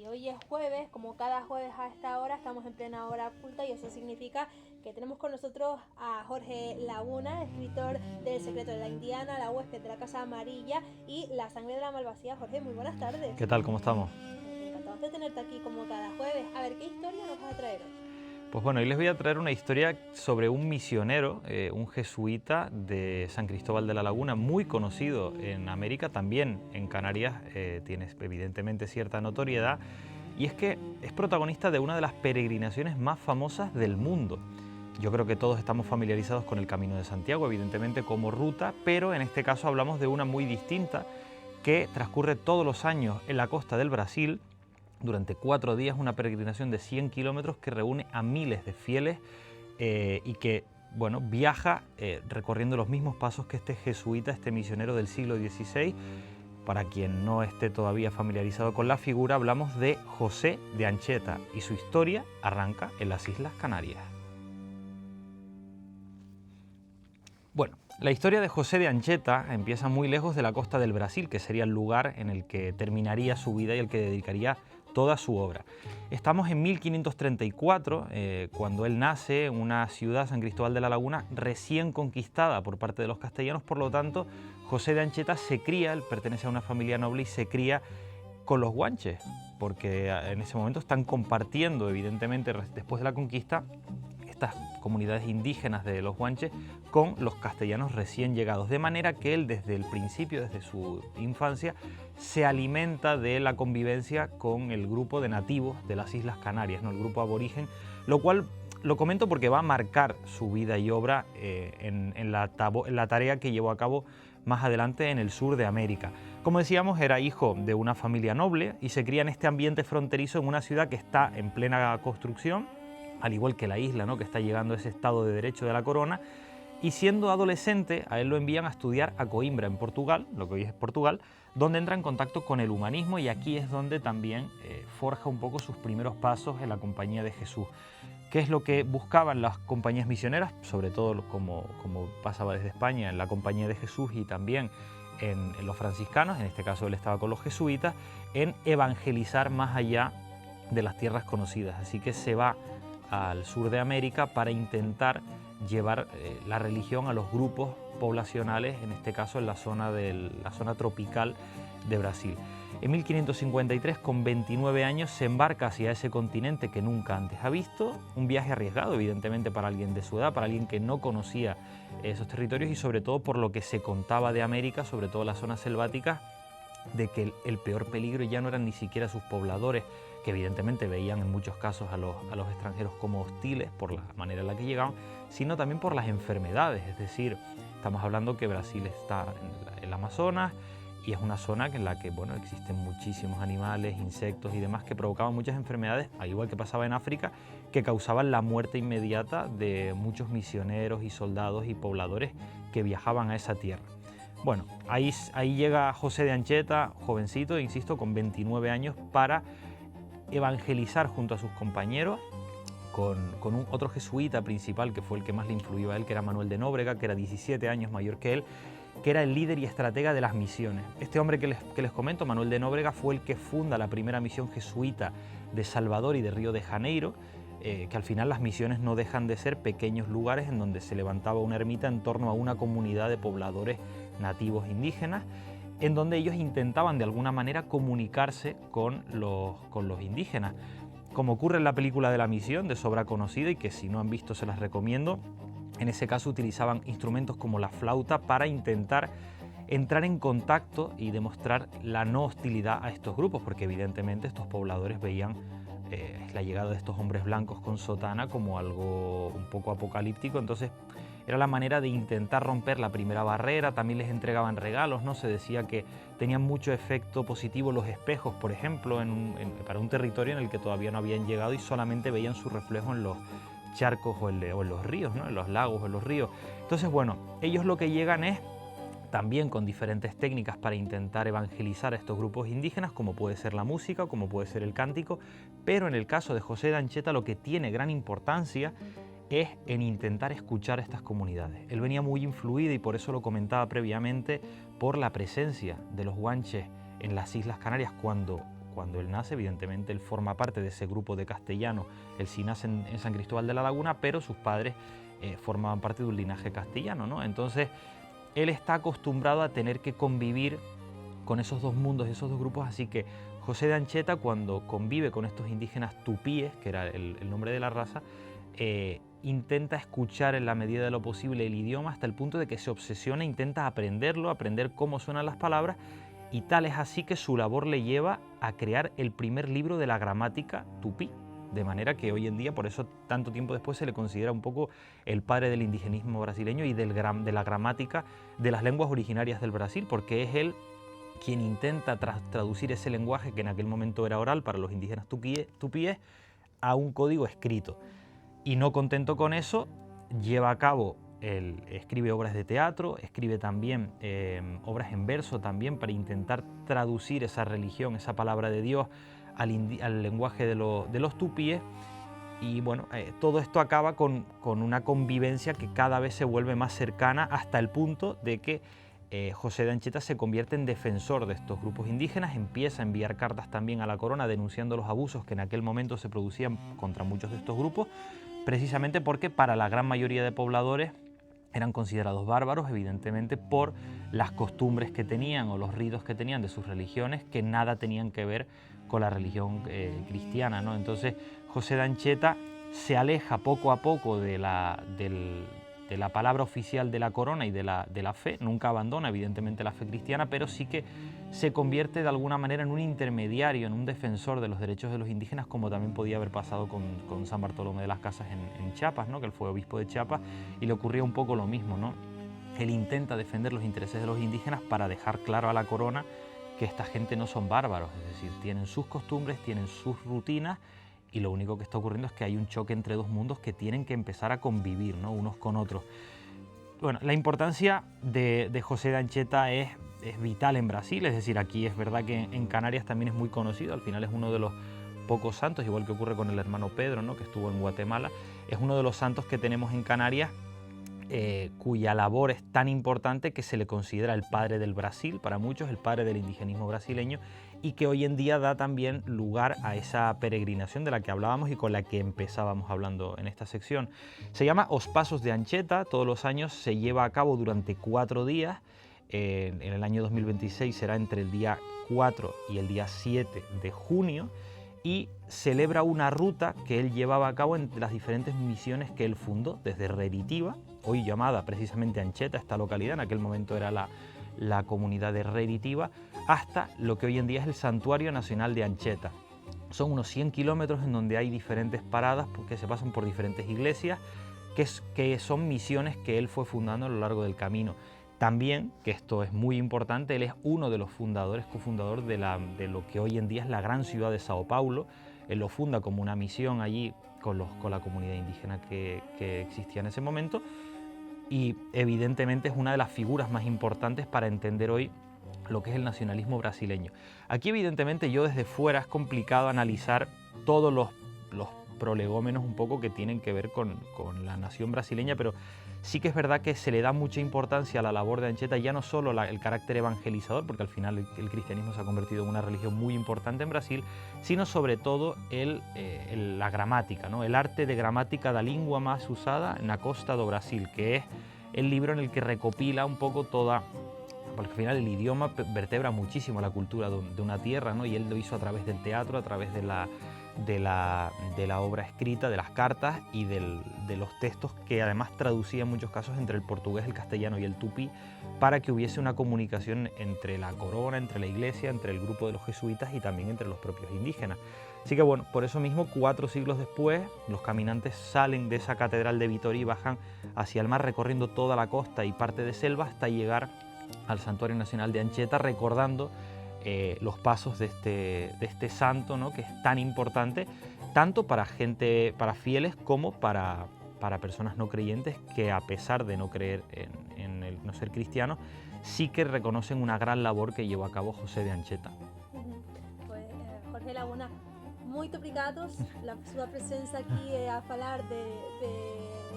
Y hoy es jueves, como cada jueves a esta hora estamos en plena hora oculta y eso significa que tenemos con nosotros a Jorge Laguna, escritor de El secreto de la Indiana, La huésped de la casa amarilla y La sangre de la malvasía. Jorge, muy buenas tardes. ¿Qué tal? ¿Cómo estamos? Encantados de tenerte aquí como cada jueves. A ver, ¿qué historia nos vas a traer hoy? Pues bueno, hoy les voy a traer una historia sobre un misionero, un jesuita de San Cristóbal de la Laguna, muy conocido en América, también en Canarias, tiene evidentemente cierta notoriedad, y es que es protagonista de una de las peregrinaciones más famosas del mundo. Yo creo que todos estamos familiarizados con el Camino de Santiago, evidentemente como ruta, pero en este caso hablamos de una muy distinta que transcurre todos los años en la costa del Brasil. Durante 4 días, una peregrinación de 100 kilómetros que reúne a miles de fieles y que bueno, viaja recorriendo los mismos pasos que este jesuita, este misionero del siglo XVI. Para quien no esté todavía familiarizado con la figura, hablamos de José de Anchieta y su historia arranca en las Islas Canarias. Bueno, la historia de José de Anchieta empieza muy lejos de la costa del Brasil, que sería el lugar en el que terminaría su vida y el que dedicaría toda su obra. Estamos en 1534, cuando él nace en una ciudad, San Cristóbal de la Laguna, recién conquistada por parte de los castellanos. Por lo tanto, José de Anchieta se cría, él pertenece a una familia noble y se cría con los guanches, porque en ese momento están compartiendo, evidentemente, después de la conquista, estas comunidades indígenas de los guanches con los castellanos recién llegados, de manera que él desde el principio, desde su infancia, se alimenta de la convivencia con el grupo de nativos de las Islas Canarias, ¿no? El grupo aborigen, lo cual lo comento porque va a marcar su vida y obra en la tarea que llevó a cabo más adelante en el sur de América. Como decíamos, era hijo de una familia noble y se cría en este ambiente fronterizo en una ciudad que está en plena construcción, al igual que la isla, ¿no?, que está llegando a ese estado de derecho de la corona. Y siendo adolescente, a él lo envían a estudiar a Coimbra, en Portugal, lo que hoy es Portugal, donde entra en contacto con el humanismo, y aquí es donde también forja un poco sus primeros pasos en la Compañía de Jesús. ¿Qué es lo que buscaban las compañías misioneras? Sobre todo, como pasaba desde España, en la Compañía de Jesús y también en los franciscanos, en este caso él estaba con los jesuitas, en evangelizar más allá de las tierras conocidas. Así que se va al sur de América para intentar llevar la religión a los grupos poblacionales, en este caso en la zona tropical de Brasil. En 1553, con 29 años, se embarca hacia ese continente que nunca antes ha visto, un viaje arriesgado, evidentemente, para alguien de su edad, para alguien que no conocía esos territorios y sobre todo por lo que se contaba de América, sobre todo las zonas selváticas, de que el peor peligro ya no eran ni siquiera sus pobladores, que evidentemente veían en muchos casos a los extranjeros como hostiles por la manera en la que llegaban, sino también por las enfermedades. Es decir, estamos hablando que Brasil está en el Amazonas y es una zona en la que bueno, existen muchísimos animales, insectos y demás que provocaban muchas enfermedades, al igual que pasaba en África, que causaban la muerte inmediata de muchos misioneros y soldados y pobladores que viajaban a esa tierra. Bueno, ahí llega José de Anchieta, jovencito, insisto, con 29 años, para evangelizar junto a sus compañeros, con otro jesuita principal que fue el que más le influyó a él, que era Manuel de Nóbrega, que era 17 años mayor que él, que era el líder y estratega de las misiones. Este hombre que les comento, Manuel de Nóbrega, fue el que funda la primera misión jesuita de Salvador y de Río de Janeiro, que al final las misiones no dejan de ser pequeños lugares en donde se levantaba una ermita en torno a una comunidad de pobladores nativos indígenas, en donde ellos intentaban de alguna manera comunicarse con los indígenas. Como ocurre en la película de La Misión, de sobra conocida y que si no han visto se las recomiendo, en ese caso utilizaban instrumentos como la flauta para intentar entrar en contacto y demostrar la no hostilidad a estos grupos, porque evidentemente estos pobladores veían la llegada de estos hombres blancos con sotana como algo un poco apocalíptico. Entonces era la manera de intentar romper la primera barrera. También les entregaban regalos, ¿no? Se decía que tenían mucho efecto positivo los espejos, por ejemplo, para un territorio en el que todavía no habían llegado y solamente veían su reflejo en los charcos o en los ríos, ¿no?, en los lagos o en los ríos. Entonces, bueno, ellos lo que llegan es también con diferentes técnicas para intentar evangelizar a estos grupos indígenas, como puede ser la música, como puede ser el cántico, pero en el caso de José de Anchieta lo que tiene gran importancia es en intentar escuchar a estas comunidades. Él venía muy influido, y por eso lo comentaba previamente, por la presencia de los guanches en las Islas Canarias cuando cuando él nace. Evidentemente él forma parte de ese grupo de castellanos, él sí nace en San Cristóbal de la Laguna, pero sus padres formaban parte de un linaje castellano, ¿no? Entonces él está acostumbrado a tener que convivir con esos dos mundos, esos dos grupos, así que José de Ancheta, cuando convive con estos indígenas tupíes, que era el nombre de la raza, intenta escuchar en la medida de lo posible el idioma hasta el punto de que se obsesiona, intenta aprenderlo, aprender cómo suenan las palabras, y tal es así que su labor le lleva a crear el primer libro de la gramática tupí, de manera que hoy en día, por eso tanto tiempo después, se le considera un poco el padre del indigenismo brasileño y de la gramática de las lenguas originarias del Brasil, porque es él quien intenta traducir ese lenguaje que en aquel momento era oral para los indígenas tupíes a un código escrito. Y no contento con eso, lleva a cabo, escribe obras de teatro, escribe también obras en verso también para intentar traducir esa religión, esa palabra de Dios al lenguaje de los tupíes. Y bueno, todo esto acaba con una convivencia que cada vez se vuelve más cercana hasta el punto de que José de Ancheta se convierte en defensor de estos grupos indígenas, empieza a enviar cartas también a la corona denunciando los abusos que en aquel momento se producían contra muchos de estos grupos, precisamente porque para la gran mayoría de pobladores eran considerados bárbaros, evidentemente por las costumbres que tenían o los ritos que tenían de sus religiones, que nada tenían que ver con la religión cristiana, ¿no? Entonces José de Ancheta se aleja poco a poco de la palabra oficial de la corona y de la fe, nunca abandona evidentemente la fe cristiana, pero sí que se convierte de alguna manera en un intermediario, en un defensor de los derechos de los indígenas, como también podía haber pasado con San Bartolomé de las Casas en Chiapas, ¿no? Que él fue obispo de Chiapas y le ocurría un poco lo mismo, ¿no? Él intenta defender los intereses de los indígenas para dejar claro a la corona que esta gente no son bárbaros, es decir, tienen sus costumbres, tienen sus rutinas, y lo único que está ocurriendo es que hay un choque entre dos mundos que tienen que empezar a convivir, ¿no? Unos con otros. Bueno, la importancia de José de Ancheta es vital en Brasil, es decir, aquí es verdad que en Canarias también es muy conocido, al final es uno de los pocos santos, igual que ocurre con el hermano Pedro, ¿no? Que estuvo en Guatemala, es uno de los santos que tenemos en Canarias, cuya labor es tan importante que se le considera el padre del Brasil, para muchos el padre del indigenismo brasileño, y que hoy en día da también lugar a esa peregrinación de la que hablábamos y con la que empezábamos hablando en esta sección. Se llama Os Pasos de Ancheta, todos los años se lleva a cabo durante 4 días, en el año 2026 será entre el día 4 y el día 7 de junio, y celebra una ruta que él llevaba a cabo en las diferentes misiones que él fundó, desde Reritiva, hoy llamada precisamente Ancheta, esta localidad, en aquel momento era la comunidad de Reritiva, hasta lo que hoy en día es el Santuario Nacional de Ancheta. Son unos 100 kilómetros en donde hay diferentes paradas que se pasan por diferentes iglesias, que son misiones que él fue fundando a lo largo del camino. También, que esto es muy importante, él es uno de los fundadores, cofundador de lo que hoy en día es la gran ciudad de Sao Paulo. Él lo funda como una misión allí con la comunidad indígena que existía en ese momento, y evidentemente es una de las figuras más importantes para entender hoy lo que es el nacionalismo brasileño. Aquí evidentemente yo desde fuera es complicado analizar todos los prolegómenos un poco que tienen que ver con la nación brasileña, pero sí que es verdad que se le da mucha importancia a la labor de Ancheta, ya no solo el carácter evangelizador, porque al final el cristianismo se ha convertido en una religión muy importante en Brasil, sino sobre todo la gramática, ¿no? El arte de gramática da língua más usada na costa do Brasil, que es el libro en el que recopila un poco toda, porque al final el idioma vertebra muchísimo la cultura de una tierra, ¿no? Y él lo hizo a través del teatro, a través de la obra escrita, de las cartas y de los textos, que además traducía en muchos casos entre el portugués, el castellano y el tupí, para que hubiese una comunicación entre la corona, entre la iglesia, entre el grupo de los jesuitas y también entre los propios indígenas. Así que bueno, por eso mismo 4 siglos después los caminantes salen de esa catedral de Vitoria y bajan hacia el mar recorriendo toda la costa y parte de selva hasta llegar al Santuario Nacional de Ancheta, recordando los pasos de este santo, ¿no? Que es tan importante tanto para para fieles como para personas no creyentes, que a pesar de no creer no ser cristianos, sí que reconocen una gran labor que llevó a cabo José de Ancheta. Pues Jorge Laguna, muito obrigados la sua presencia aquí a hablar de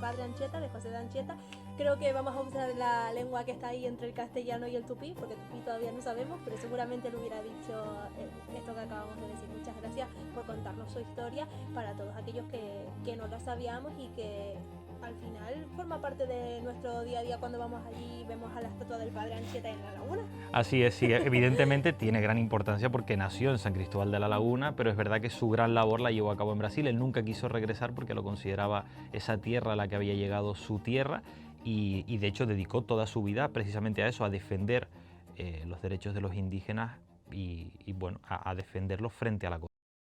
Padre Anchieta, de José de Anchieta. Creo que vamos a usar la lengua que está ahí entre el castellano y el tupí, porque tupí todavía no sabemos, pero seguramente le hubiera dicho esto que acabamos de decir. Muchas gracias por contarnos su historia para todos aquellos que no lo sabíamos y que al final forma parte de nuestro día a día cuando vamos allí y vemos a la estatua del Padre Anchieta en la laguna. Así es, sí, evidentemente tiene gran importancia porque nació en San Cristóbal de la Laguna, pero es verdad que su gran labor la llevó a cabo en Brasil. Él nunca quiso regresar porque lo consideraba esa tierra a la que había llegado su tierra y de hecho dedicó toda su vida precisamente a eso, a defender los derechos de los indígenas y bueno, a defenderlos frente a la corona.